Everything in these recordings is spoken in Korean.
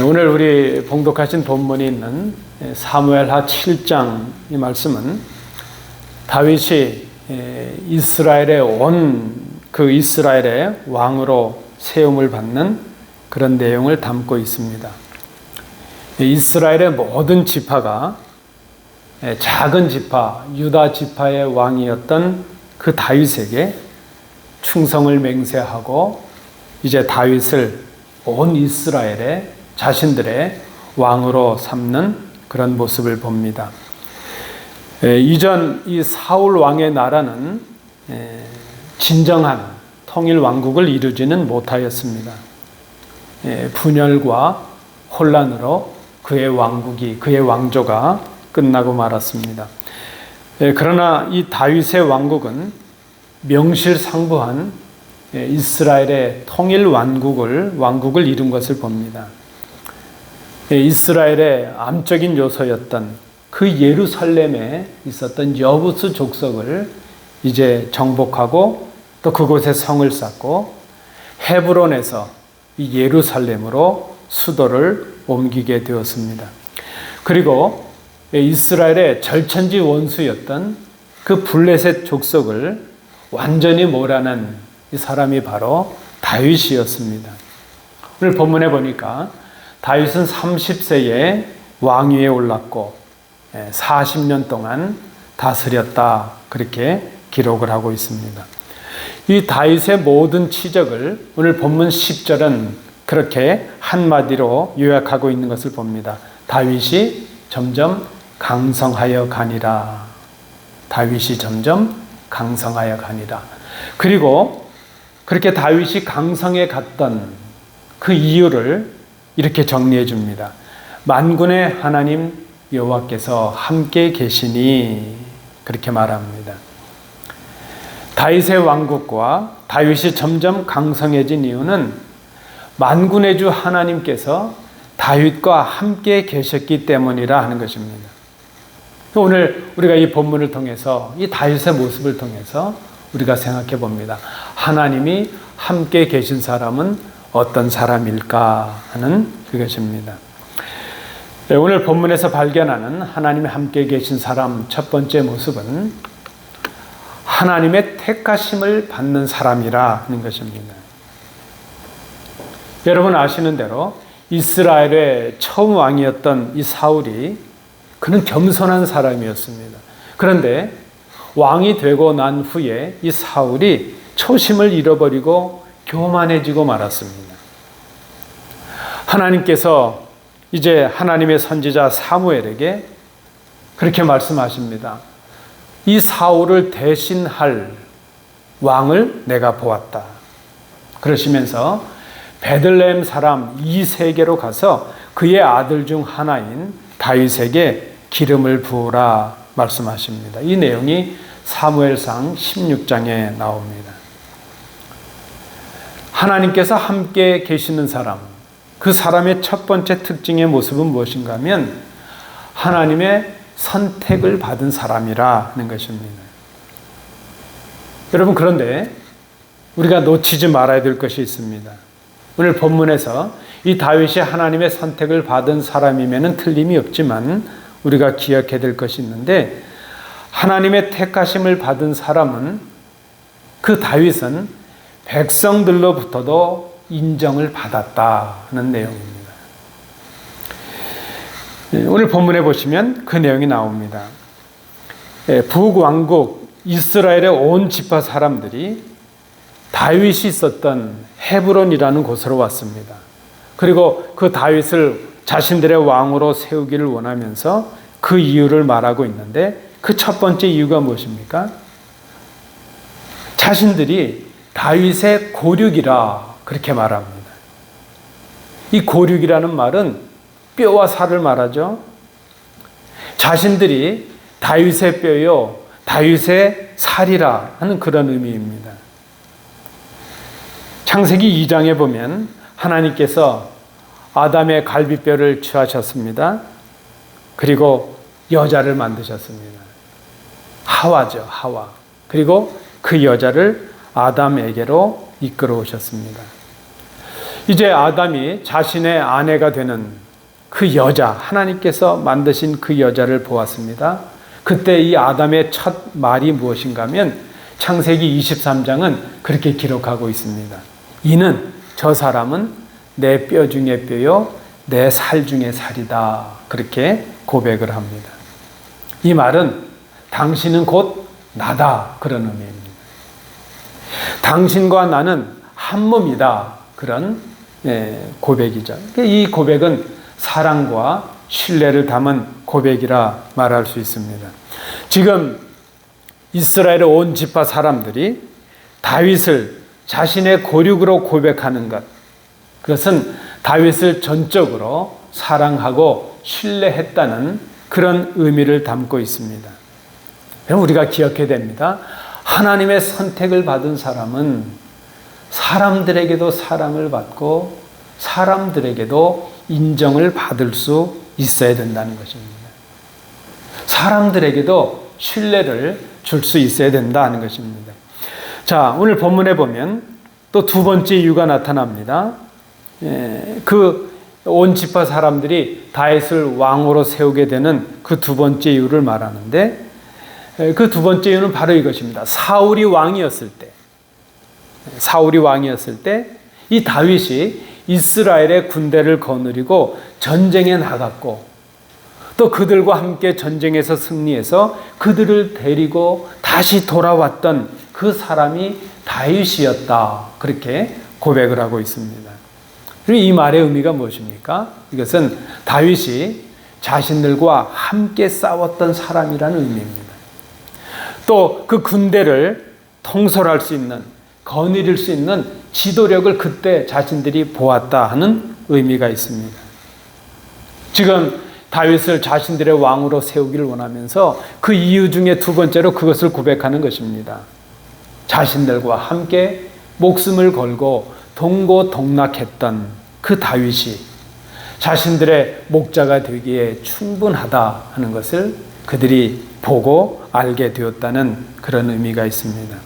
오늘 우리 봉독하신 본문이 있는 사무엘하 7장 이 말씀은 다윗이 이스라엘의 이스라엘의 왕으로 세움을 받는 그런 내용을 담고 있습니다. 이스라엘의 모든 지파가 작은 지파, 유다 지파의 왕이었던 그 다윗에게 충성을 맹세하고 이제 다윗을 온 이스라엘의 자신들의 왕으로 삼는 그런 모습을 봅니다. 이전 이 사울 왕의 나라는 진정한 통일 왕국을 이루지는 못하였습니다. 분열과 혼란으로 그의 왕조가 끝나고 말았습니다. 그러나 이 다윗의 왕국은 명실상부한 이스라엘의 통일 왕국을 이룬 것을 봅니다. 이스라엘의 암적인 요소였던 그 예루살렘에 있었던 여부스 족속을 이제 정복하고 또 그곳에 성을 쌓고 헤브론에서 이 예루살렘으로 수도를 옮기게 되었습니다. 그리고 이스라엘의 절천지 원수였던 그 블레셋 족속을 완전히 몰아낸 이 사람이 바로 다윗이었습니다. 오늘 본문에 보니까 다윗은 30세에 왕위에 올랐고 40년 동안 다스렸다, 그렇게 기록을 하고 있습니다. 이 다윗의 모든 치적을 오늘 본문 10절은 그렇게 한마디로 요약하고 있는 것을 봅니다. 다윗이 점점 강성하여 가니라. 다윗이 점점 강성하여 가니라. 그리고 그렇게 다윗이 강성해 갔던 그 이유를 이렇게 정리해 줍니다. 만군의 하나님 여호와께서 함께 계시니, 그렇게 말합니다. 다윗의 왕국과 다윗이 점점 강성해진 이유는 만군의 주 하나님께서 다윗과 함께 계셨기 때문이라 하는 것입니다. 오늘 우리가 이 본문을 통해서 이 다윗의 모습을 통해서 우리가 생각해 봅니다. 하나님이 함께 계신 사람은 어떤 사람일까 하는 그것입니다. 오늘 본문에서 발견하는 하나님이 함께 계신 사람 첫 번째 모습은 하나님의 택하심을 받는 사람이라 하는 것입니다. 여러분 아시는 대로 이스라엘의 처음 왕이었던 이 사울이 그는 겸손한 사람이었습니다. 그런데 왕이 되고 난 후에 이 사울이 초심을 잃어버리고 교만해지고 말았습니다. 하나님께서 이제 하나님의 선지자 사무엘에게 그렇게 말씀하십니다. 이 사울을 대신할 왕을 내가 보았다. 그러시면서 베들레헴 사람 이새에게로 가서 그의 아들 중 하나인 다윗에게 기름을 부으라 말씀하십니다. 이 내용이 사무엘상 16장에 나옵니다. 하나님께서 함께 계시는 사람, 그 사람의 첫 번째 특징의 모습은 무엇인가 하면 하나님의 선택을 받은 사람이라 하는 것입니다. 여러분, 그런데 우리가 놓치지 말아야 될 것이 있습니다. 오늘 본문에서 이 다윗이 하나님의 선택을 받은 사람이면 틀림이 없지만 우리가 기억해야 될 것이 있는데, 하나님의 택하심을 받은 사람은, 그 다윗은 백성들로부터도 인정을 받았다 하는 내용입니다. 오늘 본문에 보시면 그 내용이 나옵니다. 북왕국 이스라엘의 온 지파 사람들이 다윗이 있었던 헤브론이라는 곳으로 왔습니다. 그리고 그 다윗을 자신들의 왕으로 세우기를 원하면서 그 이유를 말하고 있는데, 그 첫 번째 이유가 무엇입니까? 자신들이 다윗의 고륙이라 그렇게 말합니다. 이 고륙이라는 말은 뼈와 살을 말하죠. 자신들이 다윗의 뼈요, 다윗의 살이라 하는 그런 의미입니다. 창세기 2장에 보면 하나님께서 아담의 갈비뼈를 취하셨습니다. 그리고 여자를 만드셨습니다. 하와죠, 하와. 그리고 그 여자를 아담에게로 이끌어 오셨습니다. 이제 아담이 자신의 아내가 되는 그 여자, 하나님께서 만드신 그 여자를 보았습니다. 그때 이 아담의 첫 말이 무엇인가 하면 창세기 23장은 그렇게 기록하고 있습니다. 이는 저 사람은 내 뼈 중에 뼈요 내 살 중에 살이다. 그렇게 고백을 합니다. 이 말은 당신은 곧 나다. 그런 의미입니다. 당신과 나는 한 몸이다. 그런 고백이죠. 이 고백은 사랑과 신뢰를 담은 고백이라 말할 수 있습니다. 지금 이스라엘의 온 지파 사람들이 다윗을 자신의 고륙으로 고백하는 것, 그것은 다윗을 전적으로 사랑하고 신뢰했다는 그런 의미를 담고 있습니다. 우리가 기억해야 됩니다. 하나님의 선택을 받은 사람은 사람들에게도 사랑을 받고 사람들에게도 인정을 받을 수 있어야 된다는 것입니다. 사람들에게도 신뢰를 줄 수 있어야 된다는 것입니다. 자, 오늘 본문에 보면 또 두 번째 이유가 나타납니다. 그 온 지파 사람들이 다윗을 왕으로 세우게 되는 그 두 번째 이유를 말하는데, 그 두 번째 이유는 바로 이것입니다. 사울이 왕이었을 때 이 다윗이 이스라엘의 군대를 거느리고 전쟁에 나갔고 또 그들과 함께 전쟁에서 승리해서 그들을 데리고 다시 돌아왔던 그 사람이 다윗이었다. 그렇게 고백을 하고 있습니다. 그리고 이 말의 의미가 무엇입니까? 이것은 다윗이 자신들과 함께 싸웠던 사람이라는 의미입니다. 또 그 군대를 통솔할 수 있는, 거느릴 수 있는 지도력을 그때 자신들이 보았다 하는 의미가 있습니다. 지금 다윗을 자신들의 왕으로 세우기를 원하면서 그 이유 중에 두 번째로 그것을 고백하는 것입니다. 자신들과 함께 목숨을 걸고 동고동락했던 그 다윗이 자신들의 목자가 되기에 충분하다 하는 것을 그들이 보고 알게 되었다는 그런 의미가 있습니다.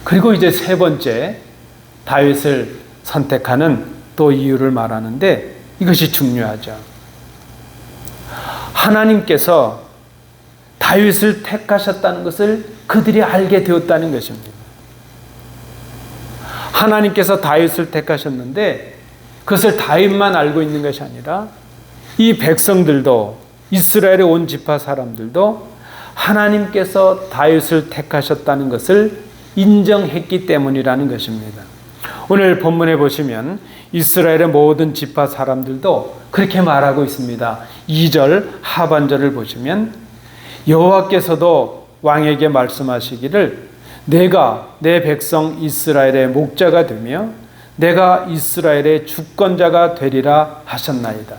그리고 이제 세 번째, 다윗을 선택하는 또 이유를 말하는데 이것이 중요하죠. 하나님께서 다윗을 택하셨다는 것을 그들이 알게 되었다는 것입니다. 하나님께서 다윗을 택하셨는데 그것을 다윗만 알고 있는 것이 아니라 이 백성들도, 이스라엘의 온 지파 사람들도 하나님께서 다윗을 택하셨다는 것을 인정했기 때문이라는 것입니다. 오늘 본문에 보시면 이스라엘의 모든 지파 사람들도 그렇게 말하고 있습니다. 2절 하반절을 보시면 여호와께서도 왕에게 말씀하시기를 내가 내 백성 이스라엘의 목자가 되며 내가 이스라엘의 주권자가 되리라 하셨나이다.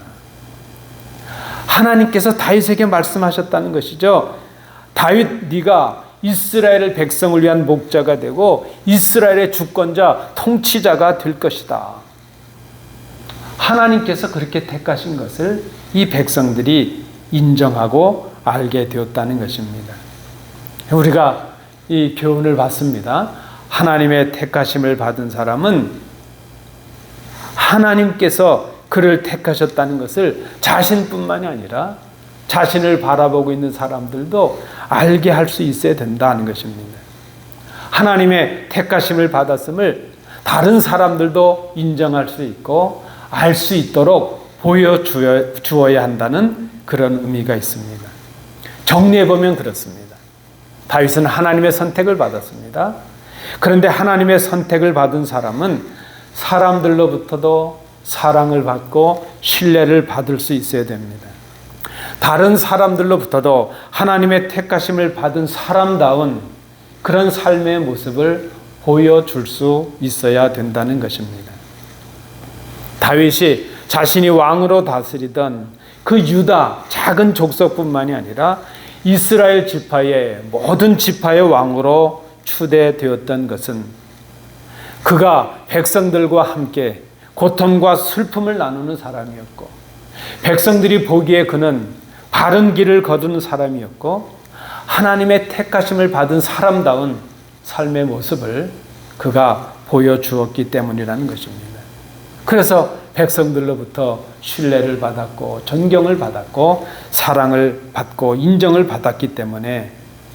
하나님께서 다윗에게 말씀하셨다는 것이죠. 다윗, 네가 이스라엘 백성을 위한 목자가 되고 이스라엘의 주권자, 통치자가 될 것이다. 하나님께서 그렇게 택하신 것을 이 백성들이 인정하고 알게 되었다는 것입니다. 우리가 이 교훈을 받습니다. 하나님의 택하심을 받은 사람은 하나님께서 그를 택하셨다는 것을 자신뿐만이 아니라 자신을 바라보고 있는 사람들도 알게 할 수 있어야 된다는 것입니다. 하나님의 택하심을 받았음을 다른 사람들도 인정할 수 있고 알 수 있도록 보여주어야 한다는 그런 의미가 있습니다. 정리해보면 그렇습니다. 다윗은 하나님의 선택을 받았습니다. 그런데 하나님의 선택을 받은 사람은 사람들로부터도 사랑을 받고 신뢰를 받을 수 있어야 됩니다. 다른 사람들로부터도 하나님의 택하심을 받은 사람다운 그런 삶의 모습을 보여줄 수 있어야 된다는 것입니다. 다윗이 자신이 왕으로 다스리던 그 유다 작은 족속뿐만이 아니라 이스라엘 지파의 모든 지파의 왕으로 추대되었던 것은 그가 백성들과 함께 고통과 슬픔을 나누는 사람이었고 백성들이 보기에 그는 바른 길을 거두는 사람이었고 하나님의 택하심을 받은 사람다운 삶의 모습을 그가 보여주었기 때문이라는 것입니다. 그래서 백성들로부터 신뢰를 받았고 존경을 받았고 사랑을 받고 인정을 받았기 때문에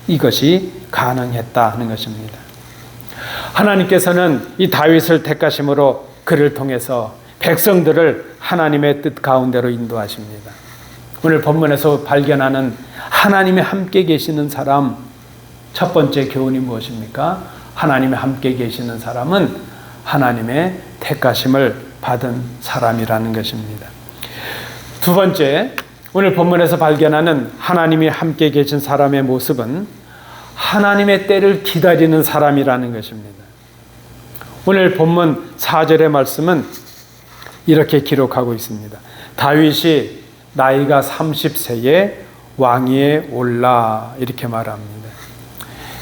이것이 가능했다 하는 것입니다. 하나님께서는 이 다윗을 택하심으로 그를 통해서 백성들을 하나님의 뜻 가운데로 인도하십니다. 오늘 본문에서 발견하는 하나님이 함께 계시는 사람, 첫 번째 교훈이 무엇입니까? 하나님이 함께 계시는 사람은 하나님의 택하심을 받은 사람이라는 것입니다. 두 번째, 오늘 본문에서 발견하는 하나님이 함께 계신 사람의 모습은 하나님의 때를 기다리는 사람이라는 것입니다. 오늘 본문 4절의 말씀은 이렇게 기록하고 있습니다. 다윗이 나이가 30세에 왕위에 올라 이렇게 말합니다.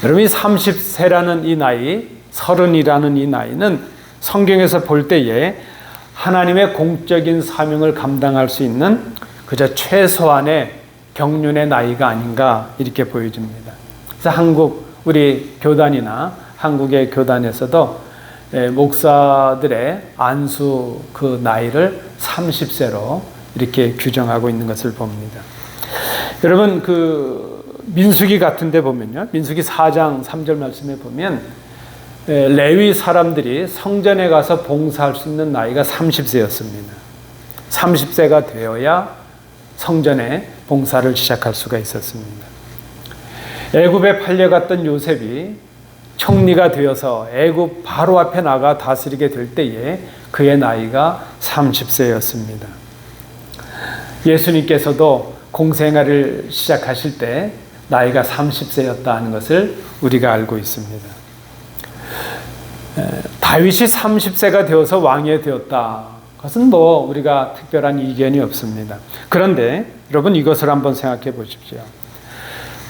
여러분, 이 30세라는 이 나이, 30이라는 이 나이는 성경에서 볼 때에 하나님의 공적인 사명을 감당할 수 있는 그저 최소한의 경륜의 나이가 아닌가 이렇게 보여집니다. 그래서 한국 우리 교단이나 한국의 교단에서도 목사들의 안수 그 나이를 30세로 이렇게 규정하고 있는 것을 봅니다. 여러분, 그 민수기 같은 데 보면요, 민수기 4장 3절 말씀에 보면 레위 사람들이 성전에 가서 봉사할 수 있는 나이가 30세였습니다. 30세가 되어야 성전에 봉사를 시작할 수가 있었습니다. 애굽에 팔려갔던 요셉이 총리가 되어서 애굽 바로 앞에 나가 다스리게 될 때에 그의 나이가 30세였습니다. 예수님께서도 공생애를 시작하실 때 나이가 30세였다 하는 것을 우리가 알고 있습니다. 다윗이 30세가 되어서 왕이 되었다. 그것은 뭐 우리가 특별한 이견이 없습니다. 그런데 여러분, 이것을 한번 생각해 보십시오.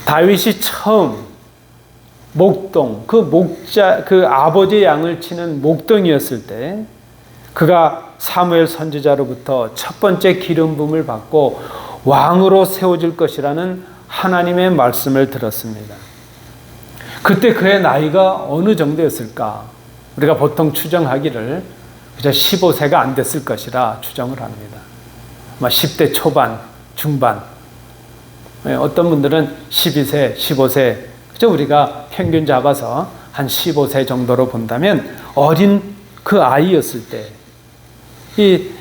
다윗이 처음 목동, 그 아버지 양을 치는 목동이었을 때 그가 사무엘 선지자로부터 첫 번째 기름 부음을 받고 왕으로 세워질 것이라는 하나님의 말씀을 들었습니다. 그때 그의 나이가 어느 정도였을까? 우리가 보통 추정하기를 그저 15세가 안 됐을 것이라 추정을 합니다. 아마 10대 초반, 중반, 어떤 분들은 12세, 15세, 그저 우리가 평균 잡아서 한 15세 정도로 본다면 어린 그 아이였을 때 이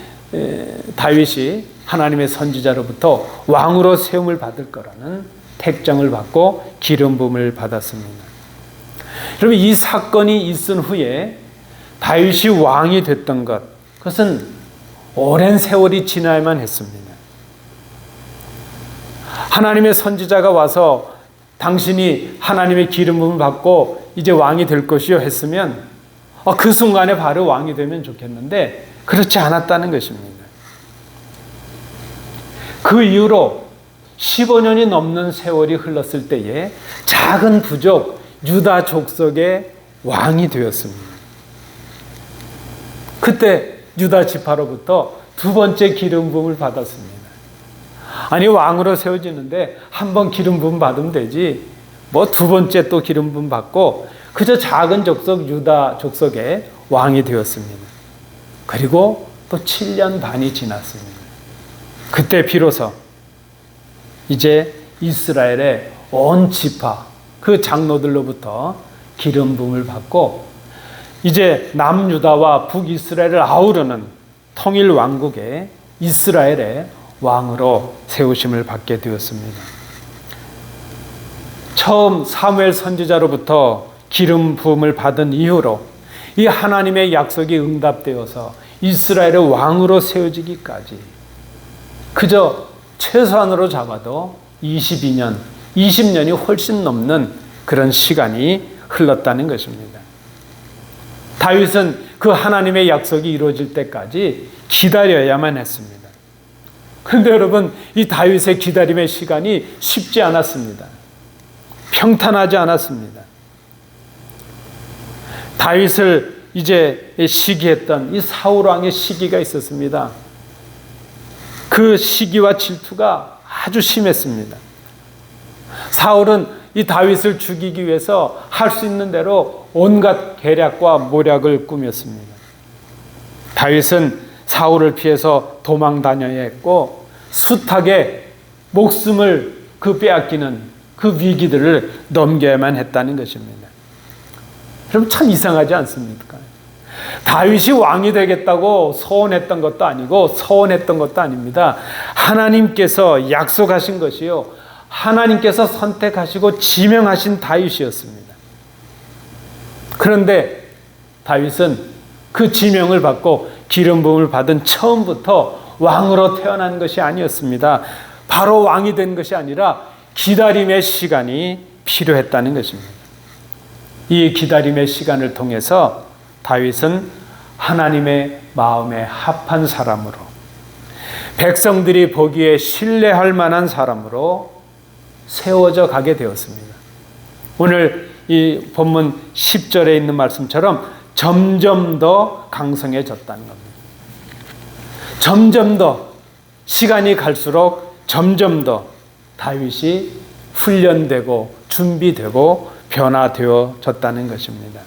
다윗이 하나님의 선지자로부터 왕으로 세움을 받을 거라는 택정을 받고 기름 부음을 받았습니다. 여러분, 이 사건이 있은 후에 다윗이 왕이 됐던 것, 그것은 오랜 세월이 지나야만 했습니다. 하나님의 선지자가 와서 당신이 하나님의 기름 부음을 받고 이제 왕이 될 것이요 했으면 그 순간에 바로 왕이 되면 좋겠는데 그렇지 않았다는 것입니다. 그 이후로 15년이 넘는 세월이 흘렀을 때에 작은 부족 유다 족속의 왕이 되었습니다. 그때 유다 지파로부터 두 번째 기름 부음을 받았습니다. 아니, 왕으로 세워지는데 한 번 기름 부음 받으면 되지 뭐 두 번째 또 기름 부음 받고 그저 작은 족속 유다 족속의 왕이 되었습니다. 그리고 또 7년 반이 지났습니다. 그때 비로소 이제 이스라엘의 온 지파 그 장로들로부터 기름 부음을 받고 이제 남유다와 북이스라엘을 아우르는 통일 왕국의 이스라엘의 왕으로 세우심을 받게 되었습니다. 처음 사무엘 선지자로부터 기름 부음을 받은 이후로 이 하나님의 약속이 응답되어서 이스라엘의 왕으로 세워지기까지 그저 최소한으로 잡아도 22년, 20년이 훨씬 넘는 그런 시간이 흘렀다는 것입니다. 다윗은 그 하나님의 약속이 이루어질 때까지 기다려야만 했습니다. 그런데 여러분, 이 다윗의 기다림의 시간이 쉽지 않았습니다. 평탄하지 않았습니다. 다윗을 이제 시기했던 이 사울 왕의 시기가 있었습니다. 그 시기와 질투가 아주 심했습니다. 사울은 이 다윗을 죽이기 위해서 할 수 있는 대로 온갖 계략과 모략을 꾸몄습니다. 다윗은 사울을 피해서 도망 다녀야 했고 숱하게 목숨을 빼앗기는 그 위기들을 넘겨야만 했다는 것입니다. 여러분 참 이상하지 않습니까? 다윗이 왕이 되겠다고 소원했던 것도 아니고 서원했던 것도 아닙니다. 하나님께서 약속하신 것이요, 하나님께서 선택하시고 지명하신 다윗이었습니다. 그런데 다윗은 그 지명을 받고 기름 부음을 받은 처음부터 왕으로 태어난 것이 아니었습니다. 바로 왕이 된 것이 아니라 기다림의 시간이 필요했다는 것입니다. 이 기다림의 시간을 통해서 다윗은 하나님의 마음에 합한 사람으로, 백성들이 보기에 신뢰할 만한 사람으로 세워져 가게 되었습니다. 오늘 이 본문 10절에 있는 말씀처럼 점점 더 강성해졌다는 겁니다. 점점 더 시간이 갈수록 점점 더 다윗이 훈련되고 준비되고 변화되어졌다는 것입니다.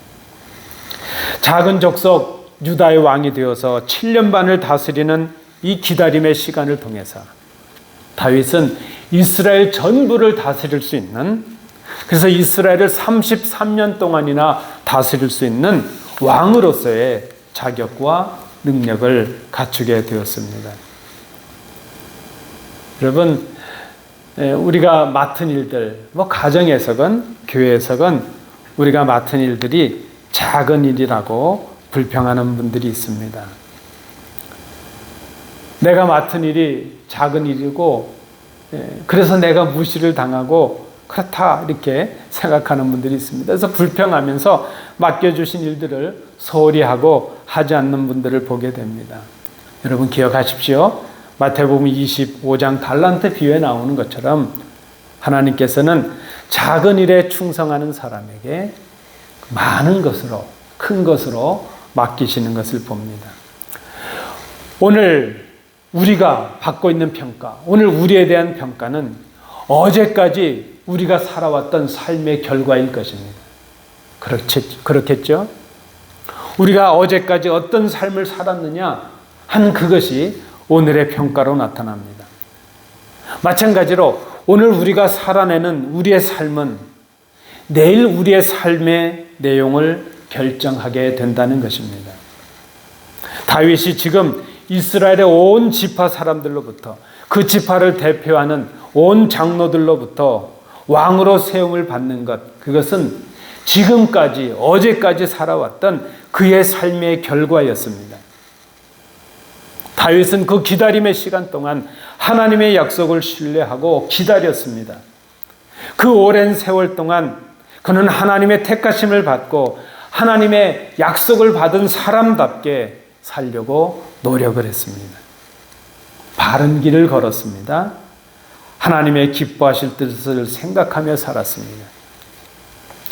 작은 족속 유다의 왕이 되어서 7년 반을 다스리는 이 기다림의 시간을 통해서 다윗은 이스라엘 전부를 다스릴 수 있는, 그래서 이스라엘을 33년 동안이나 다스릴 수 있는 왕으로서의 자격과 능력을 갖추게 되었습니다. 여러분, 우리가 맡은 일들, 가정에서건 교회에서건 우리가 맡은 일들이 작은 일이라고 불평하는 분들이 있습니다. 내가 맡은 일이 작은 일이고 그래서 내가 무시를 당하고 그렇다 이렇게 생각하는 분들이 있습니다. 그래서 불평하면서 맡겨주신 일들을 소홀히 하고 하지 않는 분들을 보게 됩니다. 여러분 기억하십시오. 마태복음 25장 달란트 비유에 나오는 것처럼 하나님께서는 작은 일에 충성하는 사람에게 많은 것으로, 큰 것으로 맡기시는 것을 봅니다. 오늘 우리가 받고 있는 평가, 오늘 우리에 대한 평가는 어제까지 우리가 살아왔던 삶의 결과일 것입니다. 그렇겠죠? 우리가 어제까지 어떤 삶을 살았느냐 하는 그것이 오늘의 평가로 나타납니다. 마찬가지로 오늘 우리가 살아내는 우리의 삶은 내일 우리의 삶의 내용을 결정하게 된다는 것입니다. 다윗이 지금 이스라엘의 온 지파 사람들로부터, 그 지파를 대표하는 온 장로들로부터 왕으로 세움을 받는 것, 그것은 지금까지 어제까지 살아왔던 그의 삶의 결과였습니다. 다윗은 그 기다림의 시간 동안 하나님의 약속을 신뢰하고 기다렸습니다. 그 오랜 세월 동안 그는 하나님의 택하심을 받고 하나님의 약속을 받은 사람답게 살려고 노력을 했습니다. 바른 길을 걸었습니다. 하나님의 기뻐하실 뜻을 생각하며 살았습니다.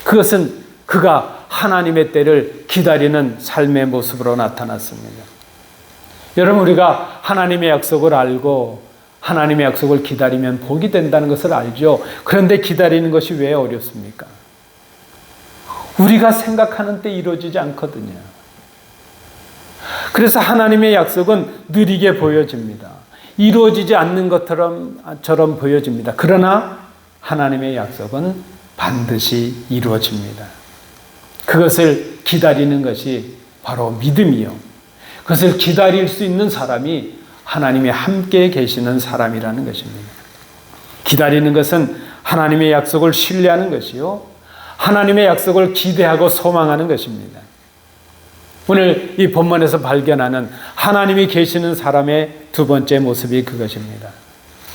그것은 그가 하나님의 때를 기다리는 삶의 모습으로 나타났습니다. 여러분, 우리가 하나님의 약속을 알고 하나님의 약속을 기다리면 복이 된다는 것을 알죠. 그런데 기다리는 것이 왜 어렵습니까? 우리가 생각하는 때 이루어지지 않거든요. 그래서 하나님의 약속은 느리게 보여집니다. 이루어지지 않는 것처럼 보여집니다. 그러나 하나님의 약속은 반드시 이루어집니다. 그것을 기다리는 것이 바로 믿음이요. 그것을 기다릴 수 있는 사람이 하나님이 함께 계시는 사람이라는 것입니다. 기다리는 것은 하나님의 약속을 신뢰하는 것이요, 하나님의 약속을 기대하고 소망하는 것입니다. 오늘 이 본문에서 발견하는 하나님이 계시는 사람의 두 번째 모습이 그것입니다.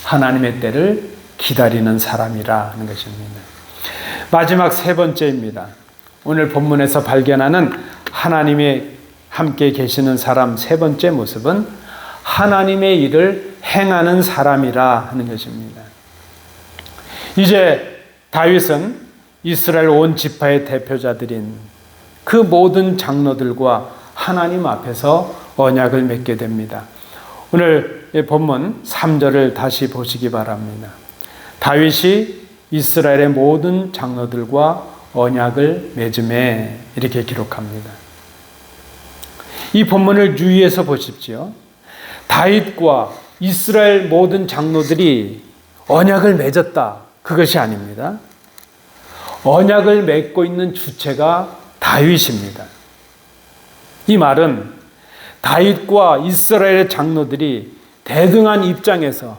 하나님의 때를 기다리는 사람이라는 것입니다. 마지막 세 번째입니다. 오늘 본문에서 발견하는 하나님의 함께 계시는 사람 세 번째 모습은 하나님의 일을 행하는 사람이라 하는 것입니다. 이제 다윗은 이스라엘 온 지파의 대표자들인 그 모든 장로들과 하나님 앞에서 언약을 맺게 됩니다. 오늘 본문 3절을 다시 보시기 바랍니다. 다윗이 이스라엘의 모든 장로들과 언약을 맺음에 이렇게 기록합니다. 이 본문을 유의해서 보십시오. 다윗과 이스라엘 모든 장로들이 언약을 맺었다. 그것이 아닙니다. 언약을 맺고 있는 주체가 다윗입니다. 이 말은 다윗과 이스라엘의 장로들이 대등한 입장에서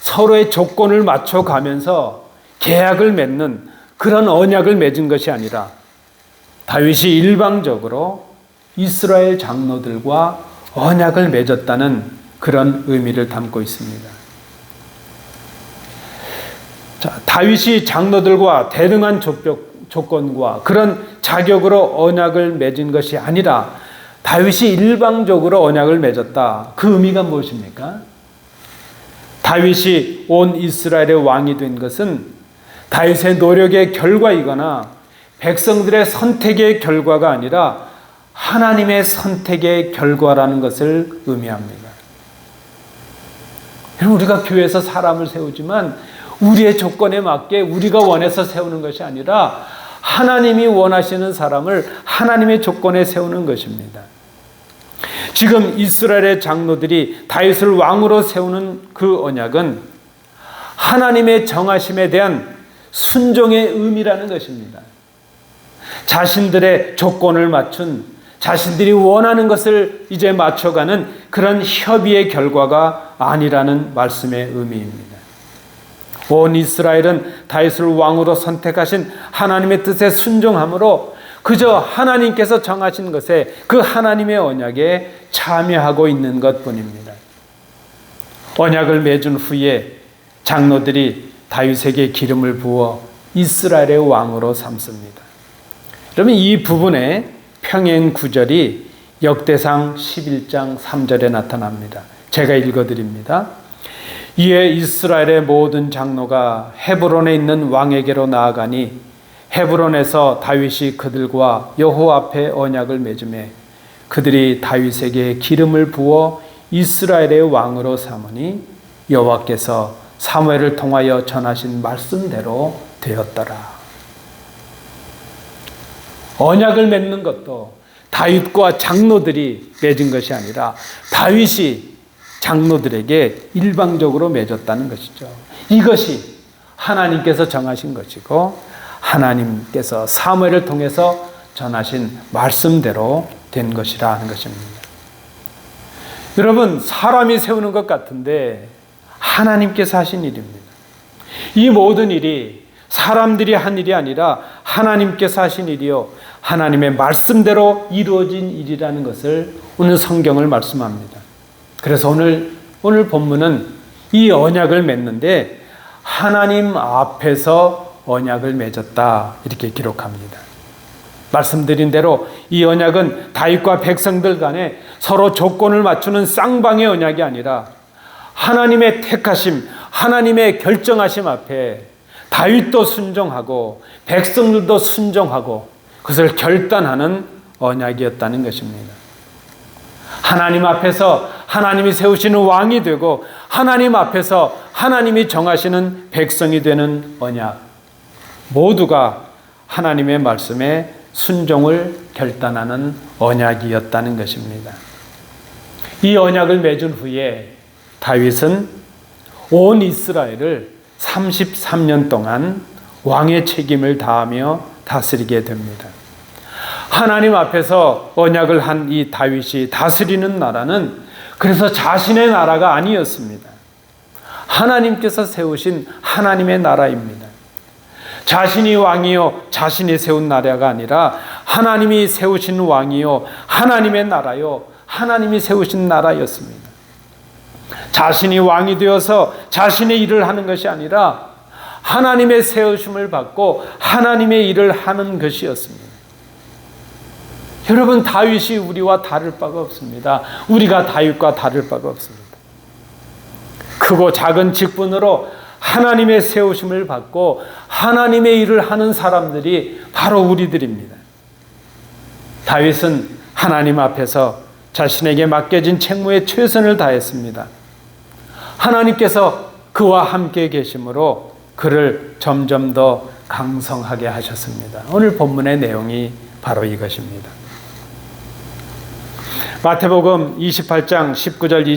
서로의 조건을 맞춰가면서 계약을 맺는 그런 언약을 맺은 것이 아니라 다윗이 일방적으로 이스라엘 장로들과 언약을 맺었다는 그런 의미를 담고 있습니다. 자, 다윗이 장로들과 대등한 조건과 그런 자격으로 언약을 맺은 것이 아니라 다윗이 일방적으로 언약을 맺었다. 그 의미가 무엇입니까? 다윗이 온 이스라엘의 왕이 된 것은 다윗의 노력의 결과이거나 백성들의 선택의 결과가 아니라 하나님의 선택의 결과라는 것을 의미합니다. 우리가 교회에서 사람을 세우지만 우리의 조건에 맞게 우리가 원해서 세우는 것이 아니라 하나님이 원하시는 사람을 하나님의 조건에 세우는 것입니다. 지금 이스라엘의 장로들이 다윗을 왕으로 세우는 그 언약은 하나님의 정하심에 대한 순종의 의미라는 것입니다. 자신들의 조건을 맞춘, 자신들이 원하는 것을 이제 맞춰가는 그런 협의의 결과가 아니라는 말씀의 의미입니다. 온 이스라엘은 다윗을 왕으로 선택하신 하나님의 뜻에 순종함으로 그저 하나님께서 정하신 것에 그 하나님의 언약에 참여하고 있는 것뿐입니다. 언약을 맺은 후에 장로들이 다윗에게 기름을 부어 이스라엘의 왕으로 삼습니다. 그러면 이 부분에 평행 구절이 역대상 11장 3절에 나타납니다. 제가 읽어드립니다. 이에 이스라엘의 모든 장로가 헤브론에 있는 왕에게로 나아가니 헤브론에서 다윗이 그들과 여호와 앞에 언약을 맺음에 그들이 다윗에게 기름을 부어 이스라엘의 왕으로 삼으니 여호와께서 사무엘을 통하여 전하신 말씀대로 되었더라. 언약을 맺는 것도 다윗과 장로들이 맺은 것이 아니라 다윗이 장로들에게 일방적으로 맺었다는 것이죠. 이것이 하나님께서 정하신 것이고 하나님께서 사무엘을 통해서 전하신 말씀대로 된 것이라 하는 것입니다. 여러분, 사람이 세우는 것 같은데 하나님께서 하신 일입니다. 이 모든 일이 사람들이 한 일이 아니라 하나님께서 하신 일이요 하나님의 말씀대로 이루어진 일이라는 것을 오늘 성경을 말씀합니다. 그래서 오늘 본문은 이 언약을 맺는데 하나님 앞에서 언약을 맺었다 이렇게 기록합니다. 말씀드린 대로 이 언약은 다윗과 백성들 간에 서로 조건을 맞추는 쌍방의 언약이 아니라 하나님의 택하심, 하나님의 결정하심 앞에 다윗도 순종하고 백성들도 순종하고 그것을 결단하는 언약이었다는 것입니다. 하나님 앞에서 하나님이 세우시는 왕이 되고 하나님 앞에서 하나님이 정하시는 백성이 되는 언약, 모두가 하나님의 말씀에 순종을 결단하는 언약이었다는 것입니다. 이 언약을 맺은 후에 다윗은 온 이스라엘을 33년 동안 왕의 책임을 다하며 다스리게 됩니다. 하나님 앞에서 언약을 한 이 다윗이 다스리는 나라는 그래서 자신의 나라가 아니었습니다. 하나님께서 세우신 하나님의 나라입니다. 자신이 왕이요 자신이 세운 나라가 아니라 하나님이 세우신 왕이요 하나님의 나라요 하나님이 세우신 나라였습니다. 자신이 왕이 되어서 자신의 일을 하는 것이 아니라 하나님의 세우심을 받고 하나님의 일을 하는 것이었습니다. 여러분, 다윗이 우리와 다를 바가 없습니다. 우리가 다윗과 다를 바가 없습니다. 크고 작은 직분으로 하나님의 세우심을 받고 하나님의 일을 하는 사람들이 바로 우리들입니다. 다윗은 하나님 앞에서 자신에게 맡겨진 책무에 최선을 다했습니다. 하나님께서 그와 함께 계심으로 그를 점점 더 강성하게 하셨습니다. 오늘 본문의 내용이 바로 이것입니다. 마태복음 28장 19절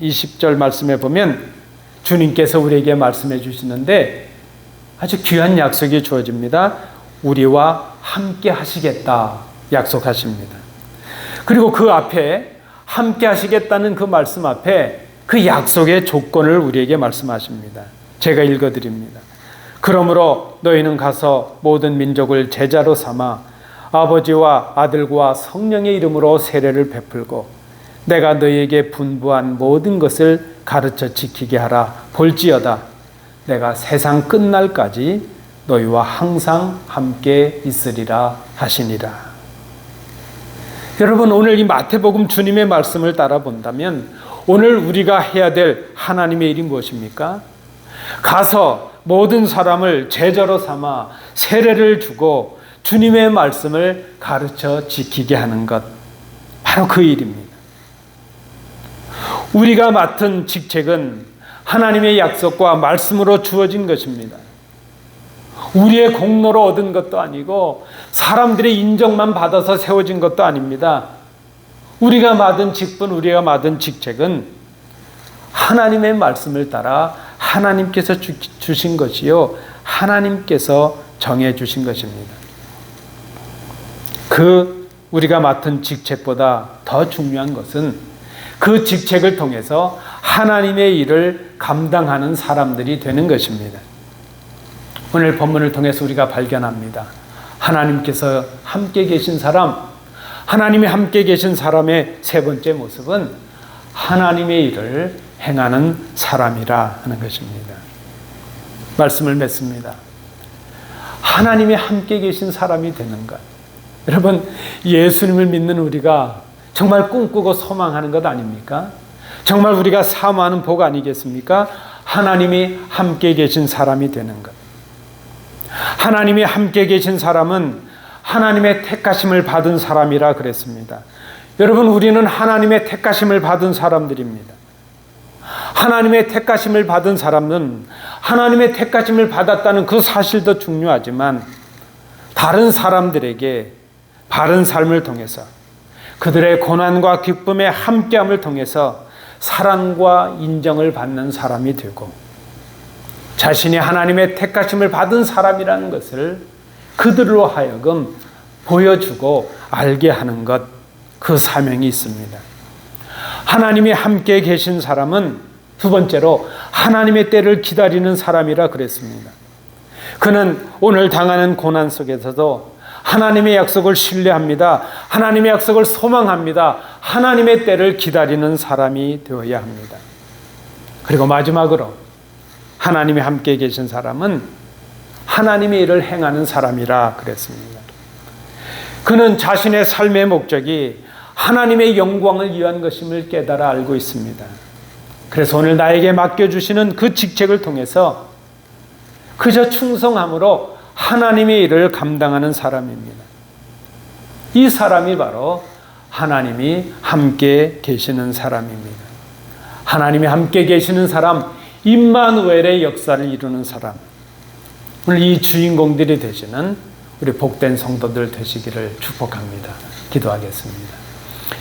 20절 말씀에 보면 주님께서 우리에게 말씀해 주시는데 아주 귀한 약속이 주어집니다. 우리와 함께 하시겠다 약속하십니다. 그리고 그 앞에 함께 하시겠다는 그 말씀 앞에 그 약속의 조건을 우리에게 말씀하십니다. 제가 읽어드립니다. 그러므로 너희는 가서 모든 민족을 제자로 삼아 아버지와 아들과 성령의 이름으로 세례를 베풀고 내가 너희에게 분부한 모든 것을 가르쳐 지키게 하라. 볼지어다 내가 세상 끝날까지 너희와 항상 함께 있으리라 하시니라. 여러분, 오늘 이 마태복음 주님의 말씀을 따라 본다면 오늘 우리가 해야 될 하나님의 일이 무엇입니까? 가서 모든 사람을 제자로 삼아 세례를 주고 주님의 말씀을 가르쳐 지키게 하는 것, 바로 그 일입니다. 우리가 맡은 직책은 하나님의 약속과 말씀으로 주어진 것입니다. 우리의 공로로 얻은 것도 아니고 사람들의 인정만 받아서 세워진 것도 아닙니다. 우리가 맡은 직분, 우리가 맡은 직책은 하나님의 말씀을 따라 하나님께서 주신 것이요, 하나님께서 정해 주신 것입니다. 우리가 맡은 직책보다 더 중요한 것은 그 직책을 통해서 하나님의 일을 감당하는 사람들이 되는 것입니다. 오늘 본문을 통해서 우리가 발견합니다. 하나님께서 함께 계신 사람, 하나님이 함께 계신 사람의 세 번째 모습은 하나님의 일을 행하는 사람이라 하는 것입니다. 말씀을 맺습니다. 하나님이 함께 계신 사람이 되는 것. 여러분, 예수님을 믿는 우리가 정말 꿈꾸고 소망하는 것 아닙니까? 정말 우리가 사모하는 복 아니겠습니까? 하나님이 함께 계신 사람이 되는 것. 하나님이 함께 계신 사람은 하나님의 택하심을 받은 사람이라 그랬습니다. 여러분, 우리는 하나님의 택하심을 받은 사람들입니다. 하나님의 택하심을 받은 사람은 하나님의 택하심을 받았다는 그 사실도 중요하지만 다른 사람들에게 바른 삶을 통해서 그들의 고난과 기쁨의 함께함을 통해서 사랑과 인정을 받는 사람이 되고 자신이 하나님의 택하심을 받은 사람이라는 것을 그들로 하여금 보여주고 알게 하는 것, 그 사명이 있습니다. 하나님이 함께 계신 사람은 두 번째로 하나님의 때를 기다리는 사람이라 그랬습니다. 그는 오늘 당하는 고난 속에서도 하나님의 약속을 신뢰합니다. 하나님의 약속을 소망합니다. 하나님의 때를 기다리는 사람이 되어야 합니다. 그리고 마지막으로 하나님이 함께 계신 사람은 하나님의 일을 행하는 사람이라 그랬습니다. 그는 자신의 삶의 목적이 하나님의 영광을 위한 것임을 깨달아 알고 있습니다. 그래서 오늘 나에게 맡겨주시는 그 직책을 통해서 그저 충성함으로 하나님의 일을 감당하는 사람입니다. 이 사람이 바로 하나님이 함께 계시는 사람입니다. 하나님이 함께 계시는 사람, 임마누엘의 역사를 이루는 사람. 오늘 이 주인공들이 되시는 우리 복된 성도들 되시기를 축복합니다. 기도하겠습니다.